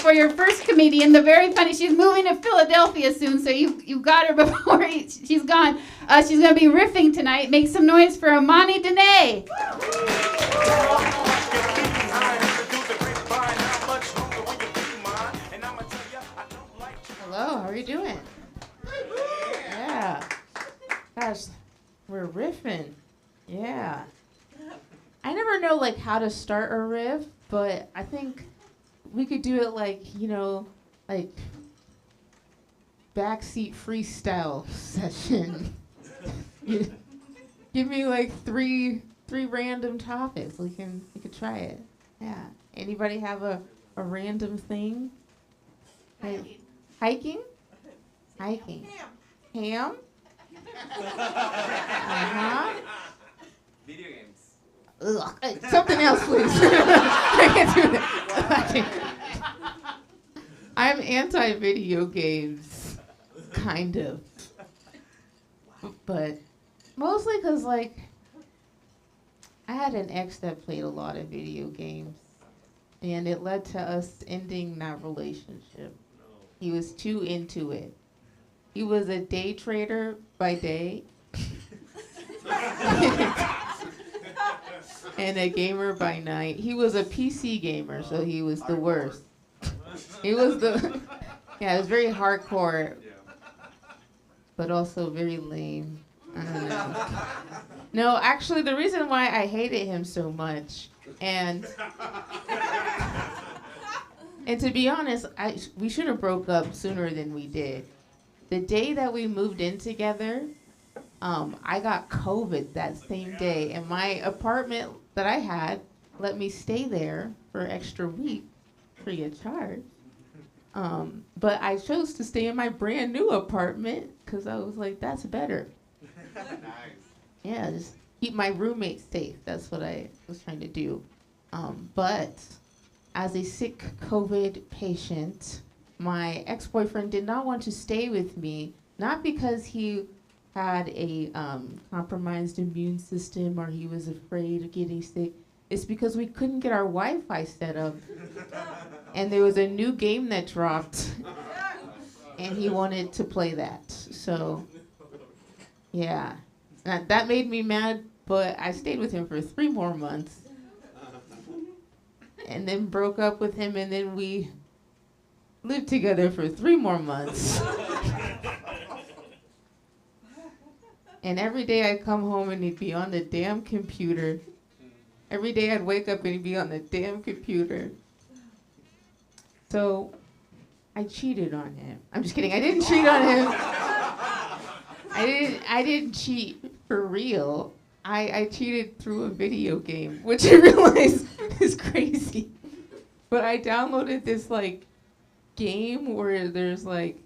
for your first comedian, the very funny. She's moving to Philadelphia soon, so you got her before she's gone. She's going to be riffing tonight. Make some noise for Imani Denae. Hello, how are you doing? Yeah. Gosh, we're riffing. Yeah. I never know like how to start a riff, but I think we could do it like, like backseat freestyle session. Give me like three random topics. We could try it. Yeah. Anybody have a random thing? Hiking? Hiking. Ham? Uh-huh. Video games. Ugh. Something else, please. I can't do that. I'm anti-video games, kind of. But mostly because, like, I had an ex that played a lot of video games, and it led to us ending that relationship. He was too into it. He was a day trader by day and a gamer by night. He was a PC gamer, so he was the worst. He was it was very hardcore, but also very lame. I don't know. No, actually, the reason why I hated him so much, and to be honest, we should have broke up sooner than we did. The day that we moved in together, I got COVID that same day, and my apartment that I had let me stay there for an extra week free of charge. But I chose to stay in my brand new apartment because I was like, that's better. Nice. Yeah, just keep my roommate safe. That's what I was trying to do. But as a sick COVID patient, my ex-boyfriend did not want to stay with me, not because he had a compromised immune system or he was afraid of getting sick. It's because we couldn't get our Wi-Fi set up. And there was a new game that dropped, and he wanted to play that. So, yeah. That made me mad, but I stayed with him for 3 more months. And then broke up with him, and then we lived together for 3 more months. And every day I'd come home and he'd be on the damn computer. Every day I'd wake up and he'd be on the damn computer. So I cheated on him. I'm just kidding. I didn't cheat on him. I didn't cheat for real. I cheated through a video game, which I realize is crazy. But I downloaded this like game where there's like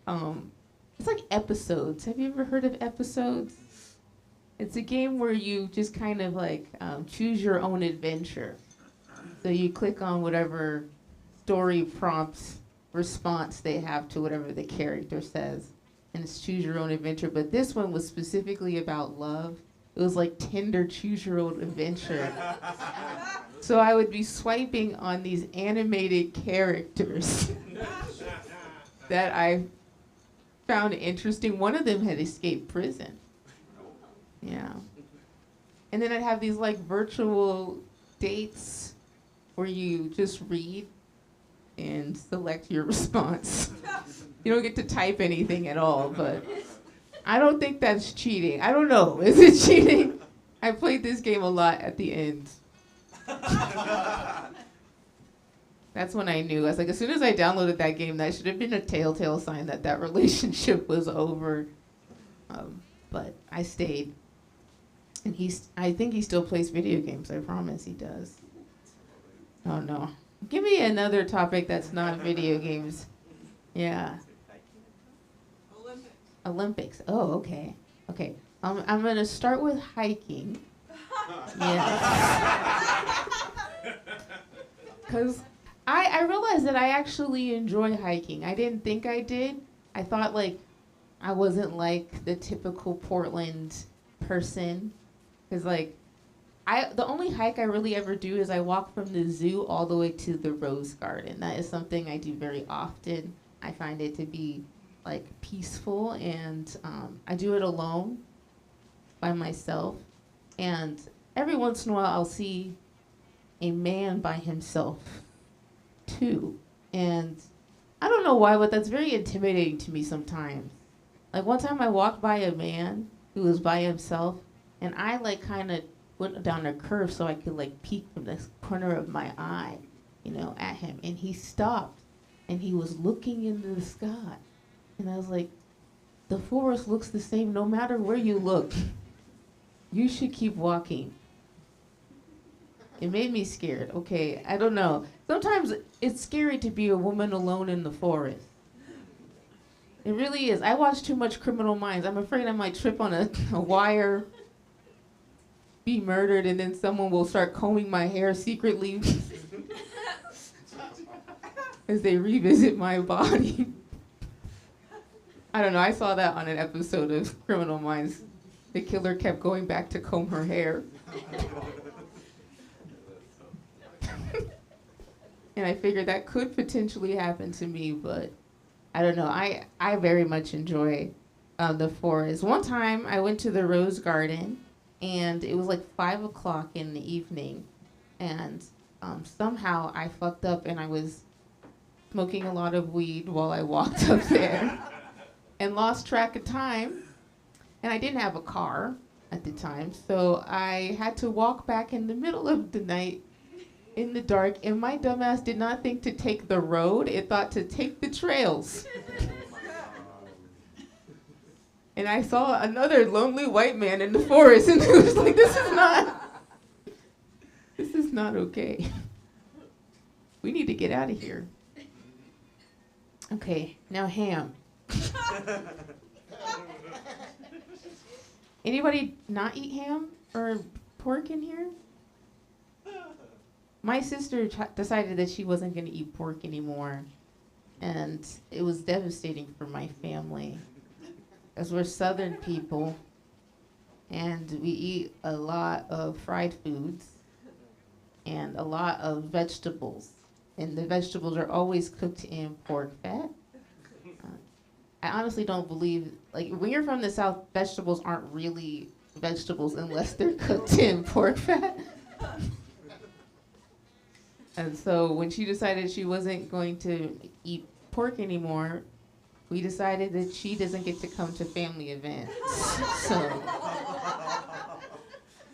it's like episodes. Have you ever heard of episodes? It's a game where you just kind of like choose your own adventure. So you click on whatever story prompts response they have to whatever the character says. And it's choose your own adventure. But this one was specifically about love. It was like Tinder choose your own adventure. So I would be swiping on these animated characters that I found interesting. One of them had escaped prison. Yeah. And then I'd have these like virtual dates where you just read and select your response. You don't get to type anything at all, but I don't think that's cheating. I don't know. Is it cheating? I played this game a lot at the end. That's when I knew. I was like, as soon as I downloaded that game, that should have been a telltale sign that that relationship was over. But I stayed. And I think he still plays video games. I promise he does. Oh, no. Give me another topic that's not video games. Yeah. Olympics. Oh, okay. Okay. I'm going to start with hiking. Yeah. Because I realized that I actually enjoy hiking. I didn't think I did. I thought, like, I wasn't like the typical Portland person. Because, like, The only hike I really ever do is I walk from the zoo all the way to the rose garden. That is something I do very often. I find it to be like peaceful, and I do it alone by myself. And every once in a while I'll see a man by himself too. And I don't know why, but that's very intimidating to me sometimes. Like one time I walked by a man who was by himself, and I like kind of went down a curve so I could like peek from the corner of my eye, at him. And he stopped, and he was looking into the sky. And I was like, the forest looks the same no matter where you look. You should keep walking. It made me scared. Okay, I don't know. Sometimes it's scary to be a woman alone in the forest. It really is. I watch too much Criminal Minds. I'm afraid I might trip on a wire, be murdered, and then someone will start combing my hair secretly as they revisit my body. I don't know. I saw that on an episode of Criminal Minds. The killer kept going back to comb her hair. And I figured that could potentially happen to me, but I don't know. I very much enjoy the forest. One time I went to the rose garden, and it was like 5 o'clock in the evening, and somehow I fucked up and I was smoking a lot of weed while I walked up there and lost track of time. And I didn't have a car at the time, so I had to walk back in the middle of the night in the dark, and my dumbass did not think to take the road. It thought to take the trails. And I saw another lonely white man in the forest, and it was like, this is not okay. We need to get out of here. Okay, now ham. Anybody not eat ham or pork in here? My sister decided that she wasn't going to eat pork anymore, and it was devastating for my family, as we're Southern people, and we eat a lot of fried foods and a lot of vegetables, and the vegetables are always cooked in pork fat. I honestly don't believe, like, when you're from the South, vegetables aren't really vegetables unless they're cooked in pork fat. And so when she decided she wasn't going to eat pork anymore, we decided that she doesn't get to come to family events. So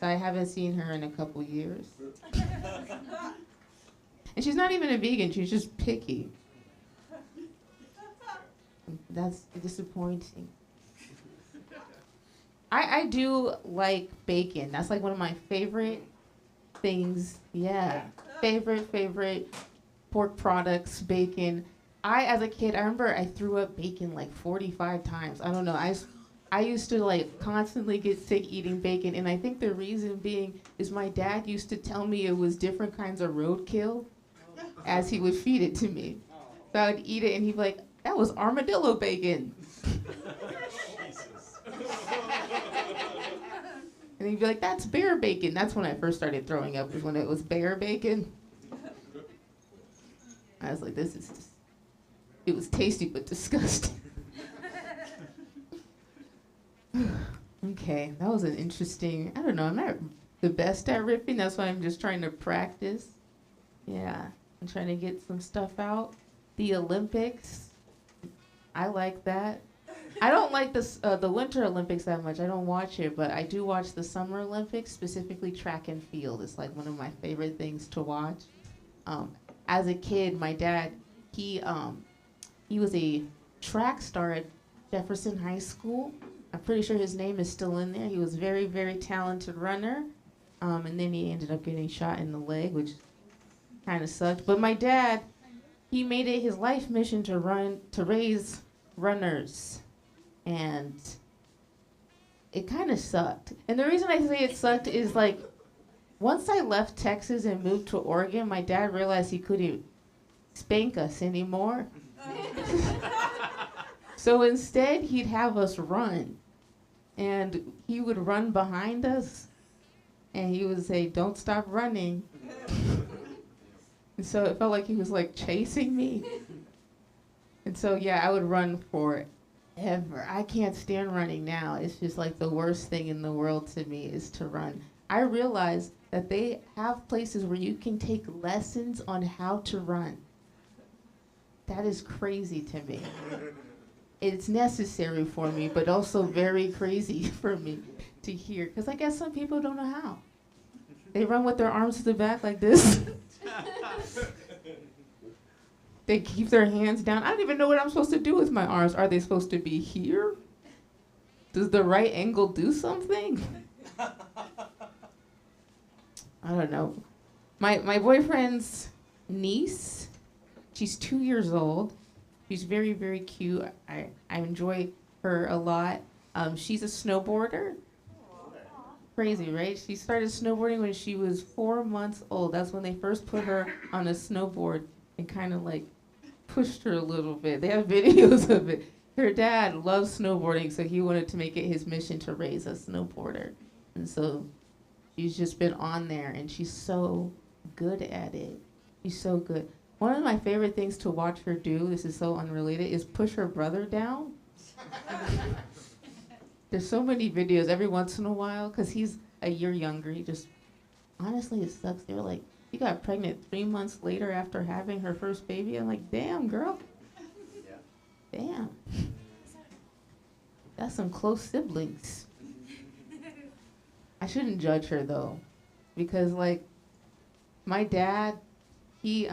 I haven't seen her in a couple years. And she's not even a vegan, she's just picky. That's disappointing. I do like bacon. That's like one of my favorite things. Yeah. Favorite pork products, bacon. As a kid, I remember I threw up bacon like 45 times. I don't know. I used to like constantly get sick eating bacon, and I think the reason being is my dad used to tell me it was different kinds of roadkill as he would feed it to me. So I would eat it, and he'd be like, that was armadillo bacon. And he'd be like, that's bear bacon. That's when I first started throwing up, was when it was bear bacon. I was like, it was tasty but disgusting. Okay, that was an interesting, I don't know, I'm not the best at riffing, that's why I'm just trying to practice. Yeah, I'm trying to get some stuff out. The Olympics, I like that. I don't like the Winter Olympics that much. I don't watch it, but I do watch the Summer Olympics, specifically track and field. It's like one of my favorite things to watch. As a kid, my dad, he was a track star at Jefferson High School. I'm pretty sure his name is still in there. He was a very, very talented runner, and then he ended up getting shot in the leg, which kind of sucked. But my dad, he made it his life mission to raise runners. And it kind of sucked. And the reason I say it sucked is like, once I left Texas and moved to Oregon, my dad realized he couldn't spank us anymore. So instead, he'd have us run. And he would run behind us. and he would say, "Don't stop running." And so it felt like he was like chasing me. And so yeah, I would run forever. I can't stand running now. It's just like the worst thing in the world to me is to run. I realized that they have places where you can take lessons on how to run. That is crazy to me. It's necessary for me, but also very crazy for me to hear. Because I guess some people don't know how. They run with their arms to the back like this. They keep their hands down. I don't even know what I'm supposed to do with my arms. Are they supposed to be here? Does the right angle do something? I don't know. My boyfriend's niece, she's 2 years old. She's very, very cute. I enjoy her a lot. She's a snowboarder. Crazy, right? She started snowboarding when she was 4 months old. That's when they first put her on a snowboard and kind of like pushed her a little bit. They have videos of it. Her dad loves snowboarding, so he wanted to make it his mission to raise a snowboarder. And so she's just been on there, and she's so good at it. She's so good. One of my favorite things to watch her do, this is so unrelated, is push her brother down. There's so many videos every once in a while, because he's a year younger. He just, honestly, it sucks. They were like, she got pregnant 3 months later after having her first baby. I'm like, damn, girl. Yeah. Damn. That's some close siblings. I shouldn't judge her, though, because, like, my dad, he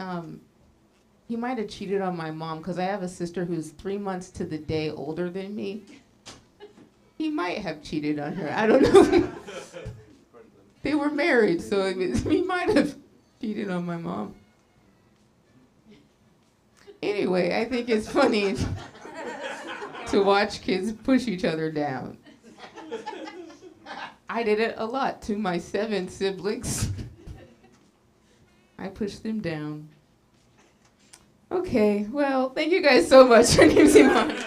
might have cheated on my mom, because I have a sister who's 3 months to the day older than me. He might have cheated on her. I don't know. They were married, so he might have cheated on my mom. Anyway, I think it's funny to watch kids push each other down. I did it a lot to my 7 siblings. I pushed them down. Okay, well, thank you guys so much. Her name's Imani.